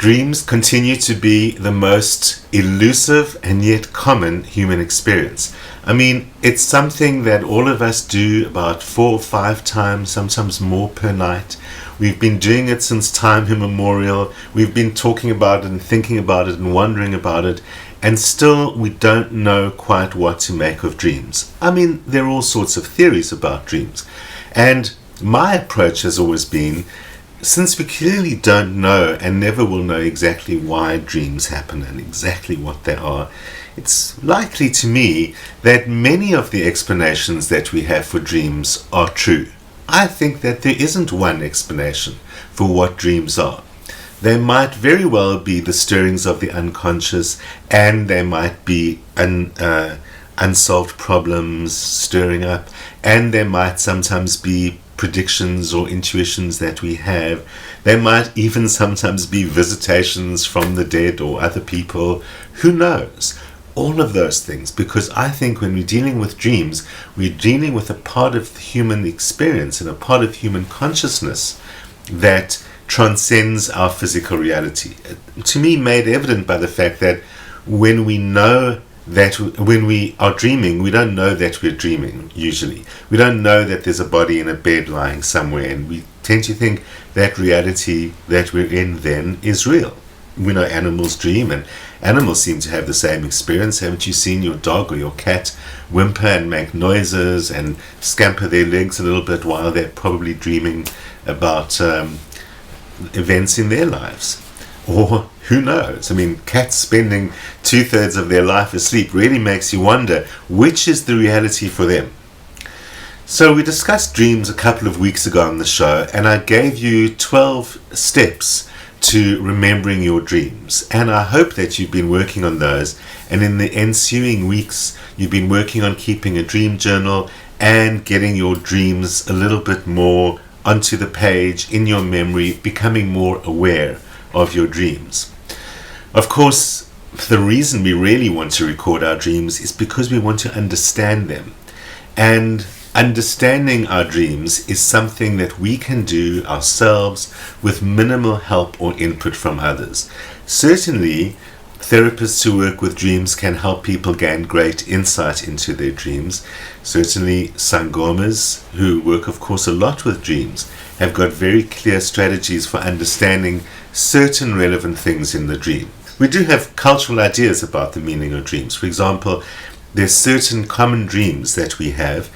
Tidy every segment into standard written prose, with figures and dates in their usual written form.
Dreams continue to be the most elusive and yet common human experience. I mean, it's something that all of us do about 4 or 5 times, sometimes more per night. We've been doing it since time immemorial. We've been talking about it and thinking about it and wondering about it, and still we don't know quite what to make of dreams. I mean, there are all sorts of theories about dreams. And my approach has always been, since we clearly don't know and never will know exactly why dreams happen and exactly what they are, it's likely to me that many of the explanations that we have for dreams are true. I think that there isn't one explanation for what dreams are. They might very well be the stirrings of the unconscious, and they might be unsolved problems stirring up, and there might sometimes be predictions or intuitions that we have. They might even sometimes be visitations from the dead or other people. Who knows? All of those things, because I think when we're dealing with dreams, we're dealing with a part of the human experience and a part of human consciousness that transcends our physical reality. To me, made evident by the fact that when we know that when we are dreaming, we don't know that we're dreaming usually. We don't know that there's a body in a bed lying somewhere, and we tend to think that reality that we're in then is real. We know animals dream, and animals seem to have the same experience. Haven't you seen your dog or your cat whimper and make noises and scamper their legs a little bit while they're probably dreaming about events in their lives? Or who knows? I mean, cats spending 2/3 of their life asleep really makes you wonder which is the reality for them. So we discussed dreams a couple of weeks ago on the show, and I gave you 12 steps to remembering your dreams, and I hope that you've been working on those, and in the ensuing weeks you've been working on keeping a dream journal and getting your dreams a little bit more onto the page in your memory, becoming more aware of your dreams. Of course, the reason we really want to record our dreams is because we want to understand them, and understanding our dreams is something that we can do ourselves with minimal help or input from others. Certainly, therapists who work with dreams can help people gain great insight into their dreams. Certainly, sangomas, who work, of course, a lot with dreams, have got very clear strategies for understanding certain relevant things in the dream. We do have cultural ideas about the meaning of dreams. For example, there's certain common dreams that we have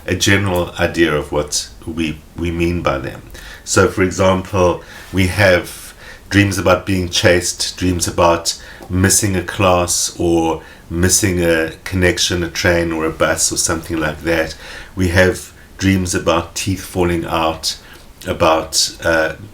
a general idea of what we mean by them. So, for example, we have dreams about being chased, dreams about missing a class or missing a connection, a train or a bus or something like that. We have dreams about teeth falling out, about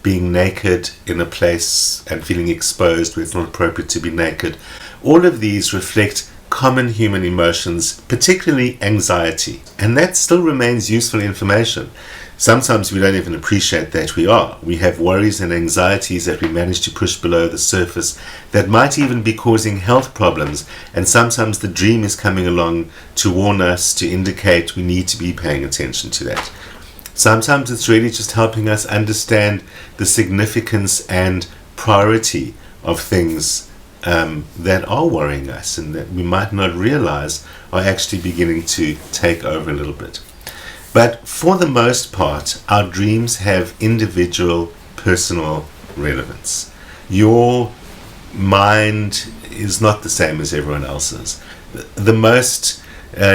being naked in a place and feeling exposed where it's not appropriate to be naked. All of these reflect common human emotions, particularly anxiety, and that still remains useful information. Sometimes we don't even appreciate that we are. We have worries and anxieties that we manage to push below the surface that might even be causing health problems, and sometimes the dream is coming along to warn us, to indicate we need to be paying attention to that. Sometimes it's really just helping us understand the significance and priority of things that are worrying us and that we might not realize are actually beginning to take over a little bit. But for the most part, our dreams have individual, personal relevance. Your mind is not the same as everyone else's. The most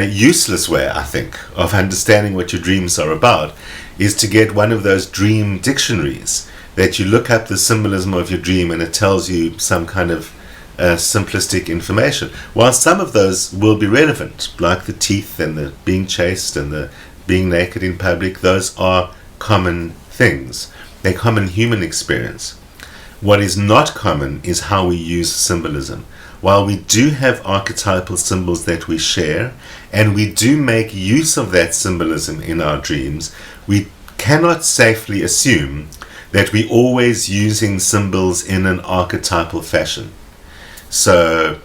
useless way, I think, of understanding what your dreams are about is to get one of those dream dictionaries that you look up the symbolism of your dream and it tells you some kind of simplistic information. While some of those will be relevant, like the teeth and the being chased and the being naked in public, those are common things. They're common human experience. What is not common is how we use symbolism. While we do have archetypal symbols that we share, and we do make use of that symbolism in our dreams, we cannot safely assume that we're always using symbols in an archetypal fashion. So,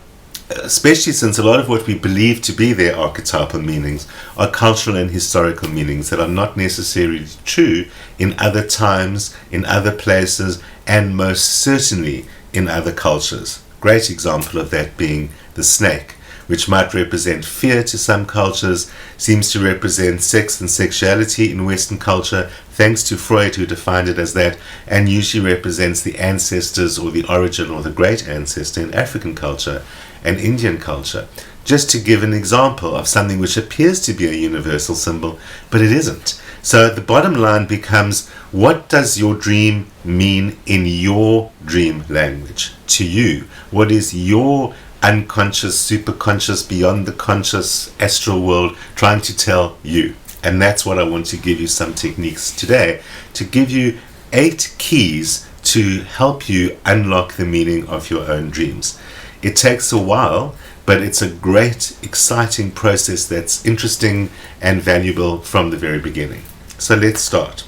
especially since a lot of what we believe to be their archetypal meanings are cultural and historical meanings that are not necessarily true in other times, in other places, and most certainly in other cultures. Great example of that being the snake, which might represent fear to some cultures, seems to represent sex and sexuality in Western culture, thanks to Freud, who defined it as that, and usually represents the ancestors or the origin or the great ancestor in African culture and Indian culture. Just to give an example of something which appears to be a universal symbol, but it isn't. So the bottom line becomes, what does your dream mean in your dream language to you? What is your unconscious, superconscious, beyond the conscious astral world trying to tell you? And that's what I want to give you some techniques today, to give you 8 keys to help you unlock the meaning of your own dreams. It takes a while, but it's a great, exciting process that's interesting and valuable from the very beginning. So let's start.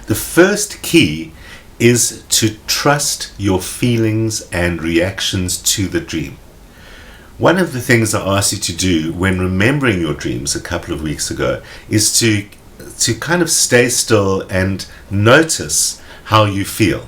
The first key is to trust your feelings and reactions to the dream. One of the things I asked you to do when remembering your dreams a couple of weeks ago is to kind of stay still and notice how you feel.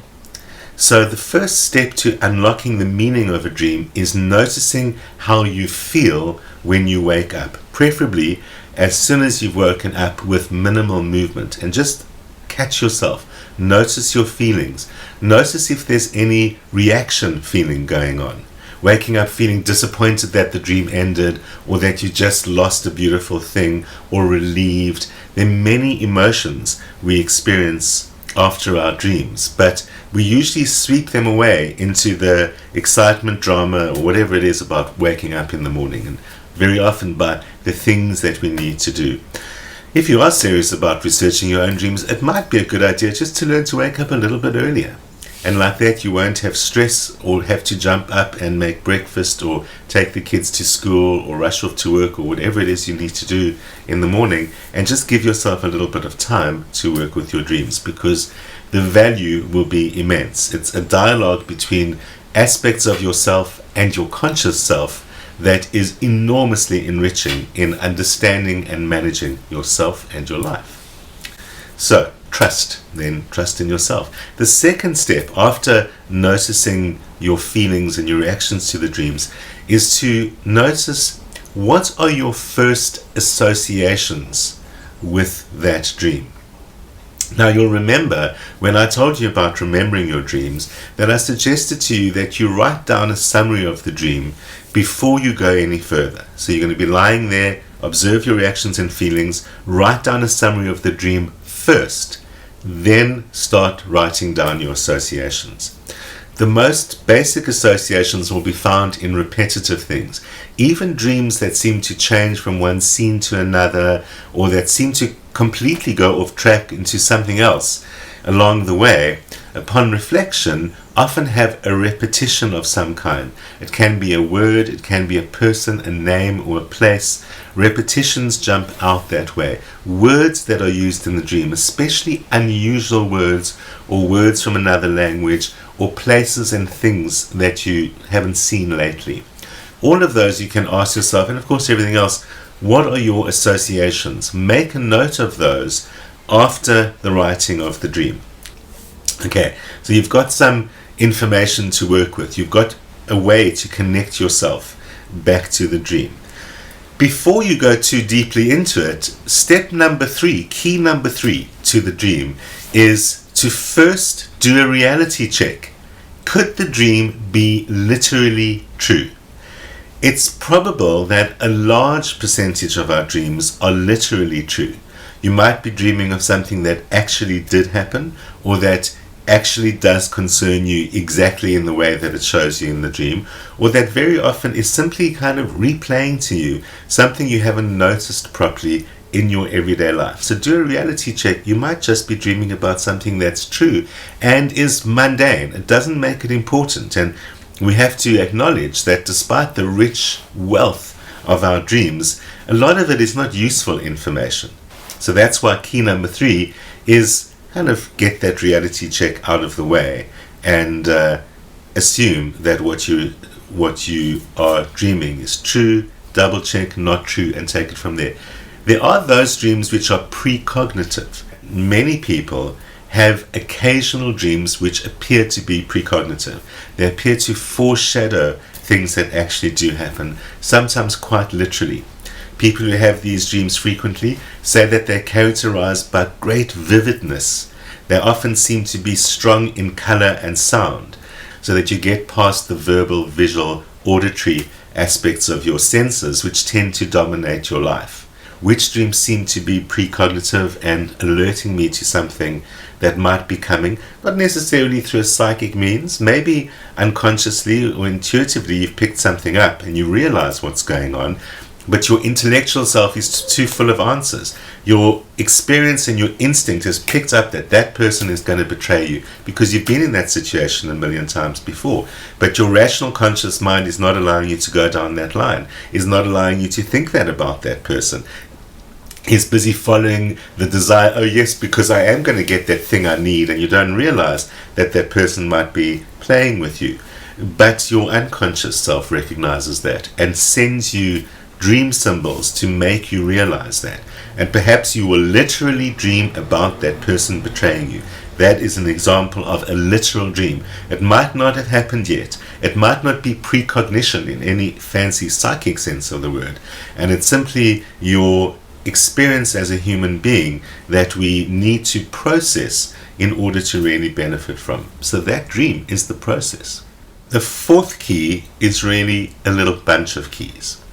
So the first step to unlocking the meaning of a dream is noticing how you feel when you wake up, preferably as soon as you've woken up with minimal movement, and just catch yourself. Notice your feelings. Notice if there's any reaction feeling going on. Waking up feeling disappointed that the dream ended, or that you just lost a beautiful thing, or relieved. There are many emotions we experience after our dreams, but we usually sweep them away into the excitement, drama, or whatever it is about waking up in the morning, and very often by the things that we need to do. If you are serious about researching your own dreams, it might be a good idea just to learn to wake up a little bit earlier. And like that, you won't have stress or have to jump up and make breakfast or take the kids to school or rush off to work or whatever it is you need to do in the morning, and just give yourself a little bit of time to work with your dreams, because the value will be immense. It's a dialogue between aspects of yourself and your conscious self that is enormously enriching in understanding and managing yourself and your life. So, trust in yourself. The second step after noticing your feelings and your reactions to the dreams is to notice, what are your first associations with that dream. Now, you'll remember when I told you about remembering your dreams that I suggested to you that you write down a summary of the dream before you go any further. So you're going to be lying there, observe your reactions and feelings, write down a summary of the dream first, then start writing down your associations. The most basic associations will be found in repetitive things. Even dreams that seem to change from one scene to another, or that seem to completely go off track into something else along the way, upon reflection, often have a repetition of some kind. It can be a word, it can be a person, a name, or a place. Repetitions jump out that way. Words that are used in the dream, especially unusual words or words from another language, or places and things that you haven't seen lately. All of those you can ask yourself, and of course everything else, what are your associations? Make a note of those after the writing of the dream. Okay, so you've got some information to work with. You've got a way to connect yourself back to the dream. Before you go too deeply into it, step number 3, key number 3 to the dream is to first do a reality check. Could the dream be literally true? It's probable that a large percentage of our dreams are literally true. You might be dreaming of something that actually did happen, or that actually does concern you exactly in the way that it shows you in the dream, or that very often is simply kind of replaying to you something you haven't noticed properly in your everyday life. So do a reality check. You might just be dreaming about something that's true and is mundane. It doesn't make it important, and we have to acknowledge that despite the rich wealth of our dreams, a lot of it is not useful information. So that's why key number 3 is kind of get that reality check out of the way, and assume that what you are dreaming is true, double check not true, and take it from there. There are those dreams which are precognitive. Many people have occasional dreams which appear to be precognitive. They appear to foreshadow things that actually do happen, sometimes quite literally. People who have these dreams frequently say that they're characterized by great vividness. They often seem to be strong in color and sound, so that you get past the verbal, visual, auditory aspects of your senses, which tend to dominate your life. Which dreams seem to be precognitive and alerting me to something that might be coming, not necessarily through a psychic means, maybe unconsciously or intuitively you've picked something up and you realize what's going on, but your intellectual self is too full of answers. Your experience and your instinct has picked up that that person is going to betray you because you've been in that situation a million times before. But your rational conscious mind is not allowing you to go down that line, is not allowing you to think that about that person. Is busy following the desire, oh yes, because I am going to get that thing I need, and you don't realize that that person might be playing with you. But your unconscious self recognizes that and sends you dream symbols to make you realize that. And perhaps you will literally dream about that person betraying you. That is an example of a literal dream. It might not have happened yet. It might not be precognition in any fancy psychic sense of the word. And it's simply your experience as a human being that we need to process in order to really benefit from. So that dream is the process. The fourth key is really a little bunch of keys.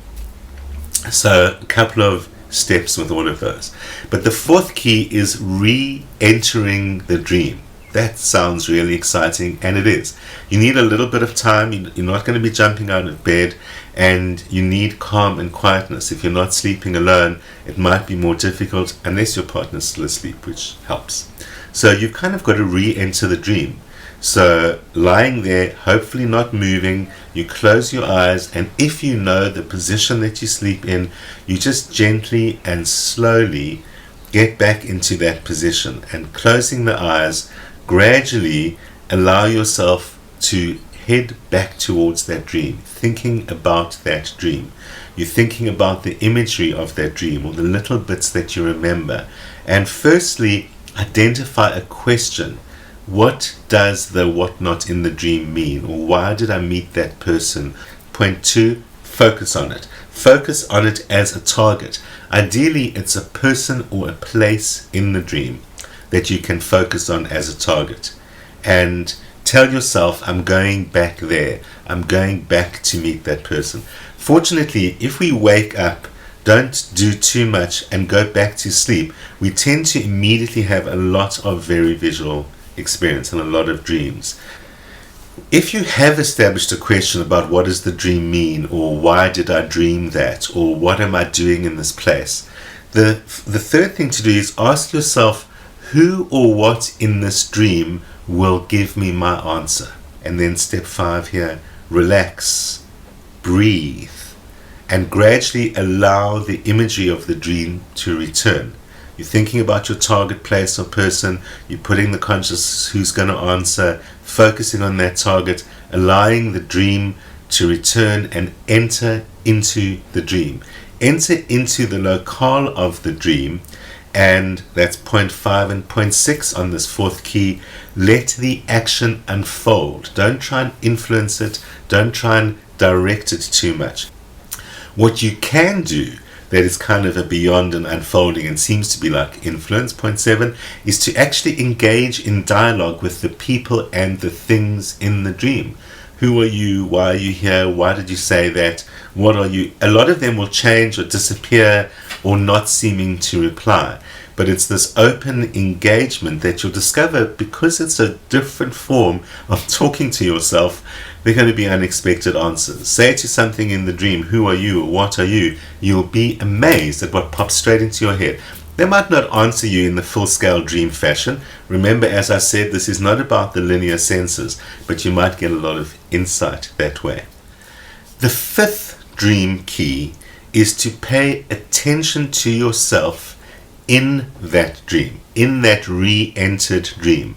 So a couple of steps with all of those. But the fourth key is re-entering the dream. That sounds really exciting, and it is. You need a little bit of time. You're not going to be jumping out of bed, and you need calm and quietness. If you're not sleeping alone, it might be more difficult unless your partner's still asleep, which helps. So you've kind of got to re-enter the dream. So lying there, hopefully not moving, you close your eyes, and if you know the position that you sleep in, you just gently and slowly get back into that position, and closing the eyes, gradually allow yourself to head back towards that dream, thinking about that dream. You're thinking about the imagery of that dream or the little bits that you remember. And firstly, identify a question. What does the whatnot in the dream mean? Or why did I meet that person? Point 2, focus on it. Focus on it as a target. Ideally, it's a person or a place in the dream that you can focus on as a target. And tell yourself, I'm going back there. I'm going back to meet that person. Fortunately, if we wake up, don't do too much, and go back to sleep, we tend to immediately have a lot of very visual experience and a lot of dreams. If you have established a question about what does the dream mean, or why did I dream that, or what am I doing in this place, the third thing to do is ask yourself, who or what in this dream will give me my answer? And then step 5 here, relax, breathe, and gradually allow the imagery of the dream to return. You're thinking about your target place or person, you're putting the conscious who's going to answer, focusing on that target, allowing the dream to return and enter into the dream. Enter into the locale of the dream, and that's point 5. And point 6 on this fourth key, let the action unfold. Don't try and influence it, don't try and direct it too much. What you can do that is kind of a beyond and unfolding and seems to be like influence, point 7, is to actually engage in dialogue with the people and the things in the dream. Who are you? Why are you here? Why did you say that? What are you? A lot of them will change or disappear or not seeming to reply. But it's this open engagement that you'll discover, because it's a different form of talking to yourself, there are going to be unexpected answers. Say to something in the dream, who are you, or what are you? You'll be amazed at what pops straight into your head. They might not answer you in the full-scale dream fashion. Remember, as I said, this is not about the linear senses, but you might get a lot of insight that way. The 5th dream key is to pay attention to yourself in that dream, in that re-entered dream.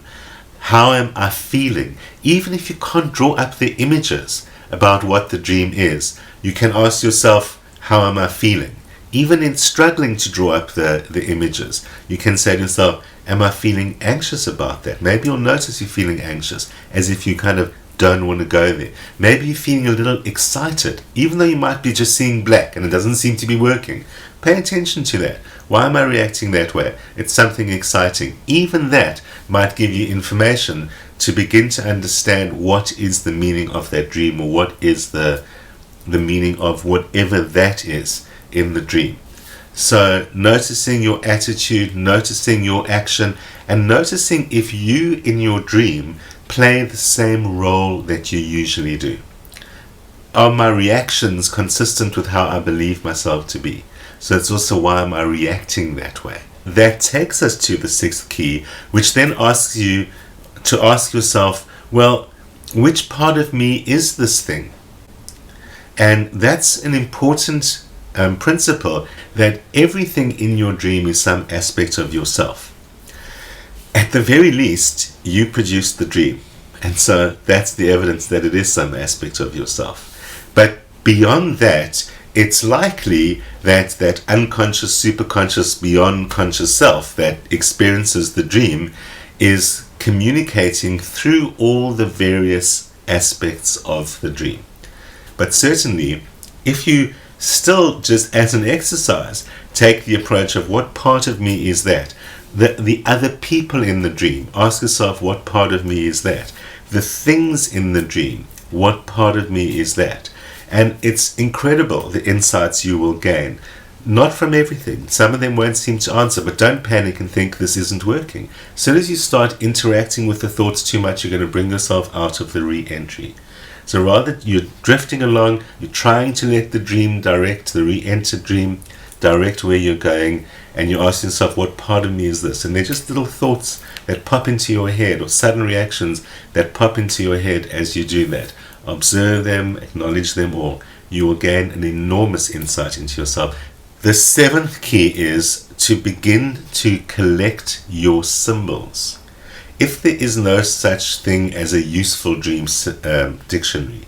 How am I feeling? Even if you can't draw up the images about what the dream is, you can ask yourself, how am I feeling? Even in struggling to draw up the images, you can say to yourself, Am I feeling anxious about that? Maybe you'll notice you're feeling anxious, as if you kind of don't want to go there. Maybe you're feeling a little excited, even though you might be just seeing black and it doesn't seem to be working. Pay attention to that. Why am I reacting that way? It's something exciting. Even that might give you information to begin to understand what is the meaning of that dream, or what is the meaning of whatever that is in the dream. So noticing your attitude, noticing your action, and noticing if you in your dream play the same role that you usually do. Are my reactions consistent with how I believe myself to be? So it's also, why am I reacting that way? That takes us to the sixth key, which then asks you to ask yourself, well, which part of me is this thing? And that's an important principle, that everything in your dream is some aspect of yourself. At the very least, you produced the dream. And so that's the evidence that it is some aspect of yourself. But beyond that, it's likely that that unconscious, superconscious, beyond conscious self that experiences the dream is communicating through all the various aspects of the dream. But certainly, if you still, just as an exercise, take the approach of what part of me is that? The other people in the dream. Ask yourself, what part of me is that? The things in the dream, what part of me is that? And it's incredible the insights you will gain. Not from everything. Some of them won't seem to answer, but don't panic and think this isn't working. As soon as you start interacting with the thoughts too much, you're going to bring yourself out of the re-entry. So rather, you're drifting along, you're trying to let the dream direct, the re-entered dream direct where you're going, and you ask yourself, what part of me is this? And they're just little thoughts that pop into your head, or sudden reactions that pop into your head as you do that. Observe them, acknowledge them all. You will gain an enormous insight into yourself. The seventh key is to begin to collect your symbols. If there is no such thing as a useful dream dictionary,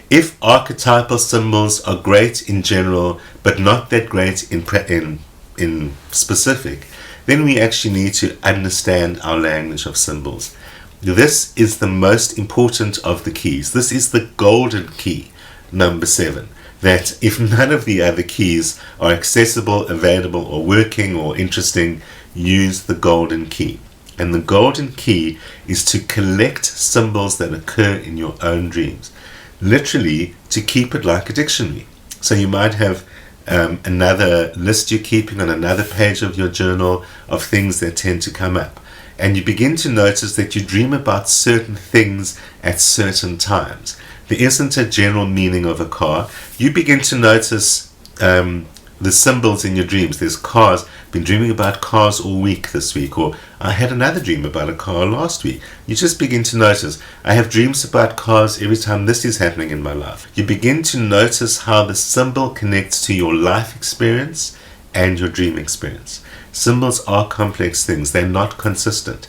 if archetypal symbols are great in general, but not that great in specific, then we actually need to understand our language of symbols. This is the most important of the keys. This is the golden key, number 7. That if none of the other keys are accessible, available, or working, or interesting, use the golden key. And the golden key is to collect symbols that occur in your own dreams. Literally, to keep it like a dictionary. So you might have another list you're keeping on another page of your journal of things that tend to come up. And you begin to notice that you dream about certain things at certain times. There isn't a general meaning of a car. You begin to notice the symbols in your dreams. There's cars. I've been dreaming about cars all week this week, or I had another dream about a car last week. You just begin to notice, I have dreams about cars every time this is happening in my life. You begin to notice how the symbol connects to your life experience and your dream experience. Symbols are complex things. They're not consistent.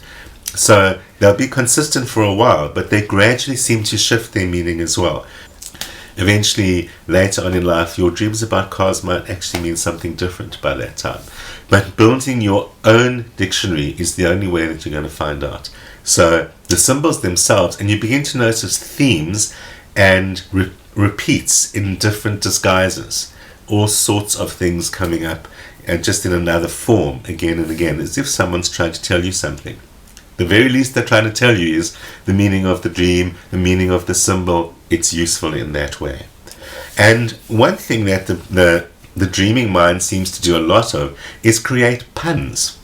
So they'll be consistent for a while, but they gradually seem to shift their meaning as well. Eventually, later on in life, your dreams about cars might actually mean something different by that time. But building your own dictionary is the only way that you're going to find out. So the symbols themselves, and you begin to notice themes and repeats in different disguises. All sorts of things coming up, just in another form, again and again, as if someone's trying to tell you something. The very least they're trying to tell you is the meaning of the dream, the meaning of the symbol. It's useful in that way. And one thing that the dreaming mind seems to do a lot of is create puns.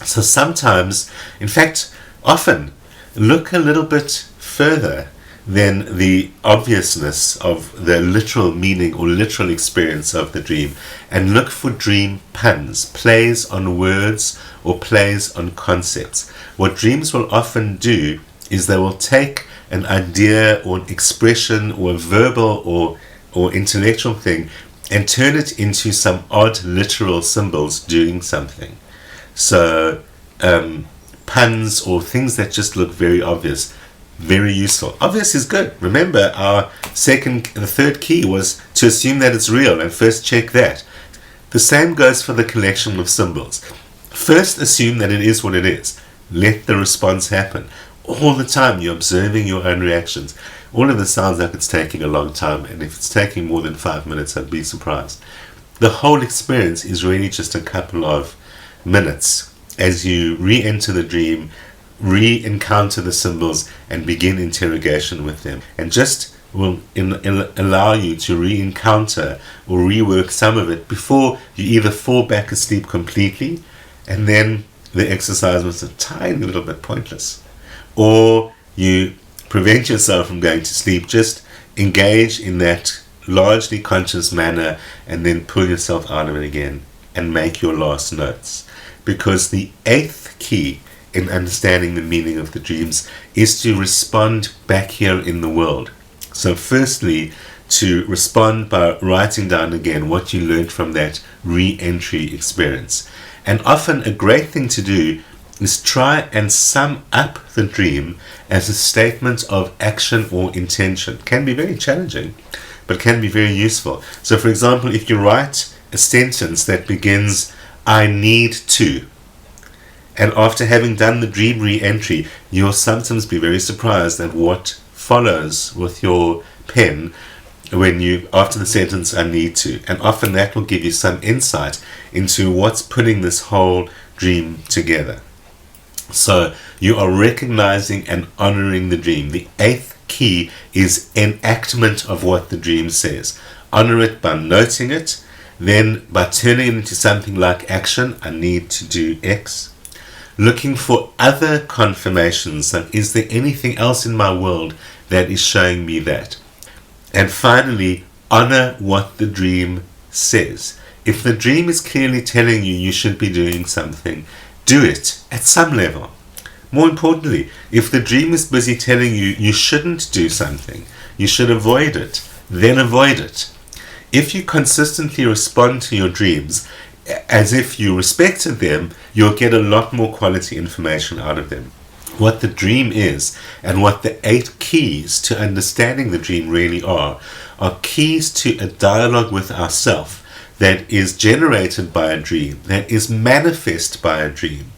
So sometimes, in fact, often, look a little bit further than the obviousness of the literal meaning or literal experience of the dream, and look for dream puns, plays on words or plays on concepts. What dreams will often do is they will take an idea or an expression or a verbal or intellectual thing and turn it into some odd literal symbols doing something. So puns or things that just look very obvious, very useful. Obvious is good. Remember, the third key was to assume that it's real and first check that. The same goes for the collection of symbols. First, assume that it is what it is. Let the response happen. All the time, you're observing your own reactions. All of this sounds like it's taking a long time, and if it's taking more than 5 minutes, I'd be surprised. The whole experience is really just a couple of minutes as you re-enter the dream, re-encounter the symbols, and begin interrogation with them. And just will allow you to re-encounter or rework some of it before you either fall back asleep completely, and then the exercise was a tiny little bit pointless, or you prevent yourself from going to sleep. Just engage in that largely conscious manner and then pull yourself out of it again and make your last notes. Because the 8th key in understanding the meaning of the dreams is to respond back here in the world. So firstly, to respond by writing down again what you learned from that re-entry experience. And often a great thing to do is try and sum up the dream as a statement of action or intention. Can be very challenging, but can be very useful. So for example, if you write a sentence that begins, I need to, and after having done the dream re-entry, you'll sometimes be very surprised at what follows with your pen when you, after the sentence, I need to. And often that will give you some insight into what's putting this whole dream together. So you are recognizing and honoring the dream. The 8th key is enactment of what the dream says. Honor it by noting it, then by turning it into something like action. I need to do X. Looking for other confirmations, like is there anything else in my world that is showing me that? And finally, honor what the dream says. If the dream is clearly telling you you should be doing something, do it at some level. More importantly, if the dream is busy telling you you shouldn't do something, you should avoid it, then avoid it. If you consistently respond to your dreams as if you respected them, you'll get a lot more quality information out of them. What the dream is and what the 8 keys to understanding the dream really are keys to a dialogue with ourself that is generated by a dream, that is manifest by a dream,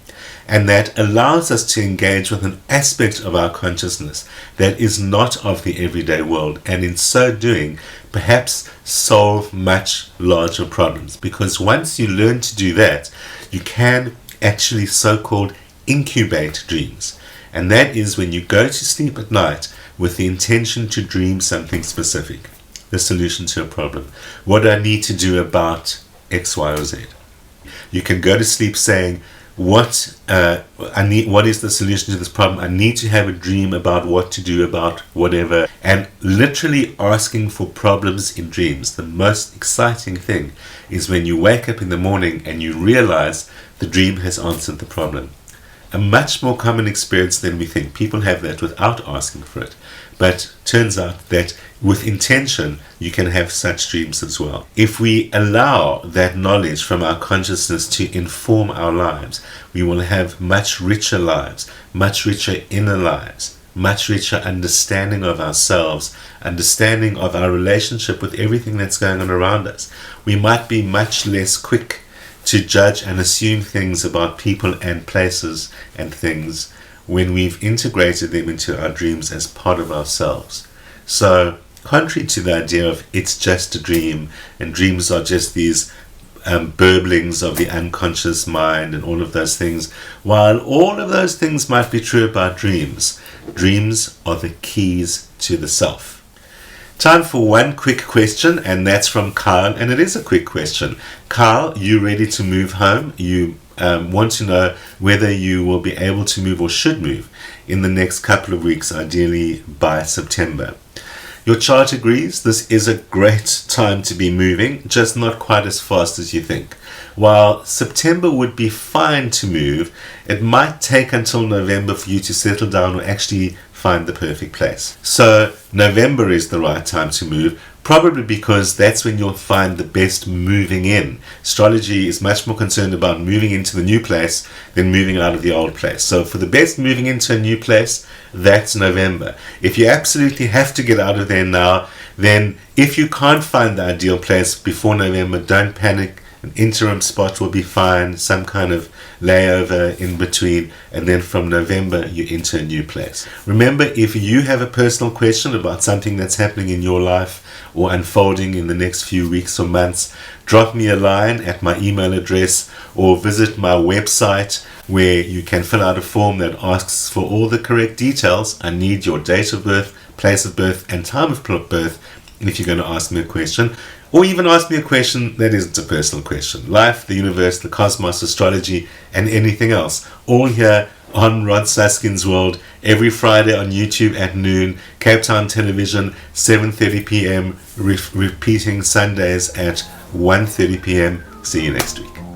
and that allows us to engage with an aspect of our consciousness that is not of the everyday world, and in so doing perhaps solve much larger problems. Because once you learn to do that, you can actually so-called incubate dreams. And that is when you go to sleep at night with the intention to dream something specific, the solution to a problem. What do I need to do about X, Y, or Z? You can go to sleep saying, what is the solution to this problem? I need to have a dream about what to do about whatever, and literally asking for problems in dreams. The most exciting thing is when you wake up in the morning and you realize the dream has answered the problem. A much more common experience than we think. People have that without asking for it. But turns out that with intention, you can have such dreams as well. If we allow that knowledge from our consciousness to inform our lives, we will have much richer lives, much richer inner lives, much richer understanding of ourselves, understanding of our relationship with everything that's going on around us. We might be much less quick to judge and assume things about people and places and things when we've integrated them into our dreams as part of ourselves. So, contrary to the idea of it's just a dream, and dreams are just these burblings of the unconscious mind and all of those things, while all of those things might be true about dreams, dreams are the keys to the self. Time for one quick question, and that's from Kyle, and it is a quick question. Kyle, you ready to move home? You want to know whether you will be able to move or should move in the next couple of weeks, ideally by September. Your chart agrees this is a great time to be moving, just not quite as fast as you think. While September would be fine to move, it might take until November for you to settle down or actually find the perfect place. So November is the right time to move, probably because that's when you'll find the best moving in. Astrology is much more concerned about moving into the new place than moving out of the old place. So for the best moving into a new place, that's November. If you absolutely have to get out of there now, then if you can't find the ideal place before November, don't panic. An interim spot will be fine, some kind of layover in between, and then from November you enter a new place. Remember, if you have a personal question about something that's happening in your life or unfolding in the next few weeks or months, drop me a line at my email address or visit my website, where you can fill out a form that asks for all the correct details. I need your date of birth, place of birth, and time of birth if you're going to ask me a question, or even ask me a question that isn't a personal question. Life, the universe, the cosmos, astrology, and anything else, all here on Rod Suskin's World, every Friday on YouTube at noon, Cape Town Television, 7:30 p.m., repeating Sundays at 1:30 p.m. See you next week.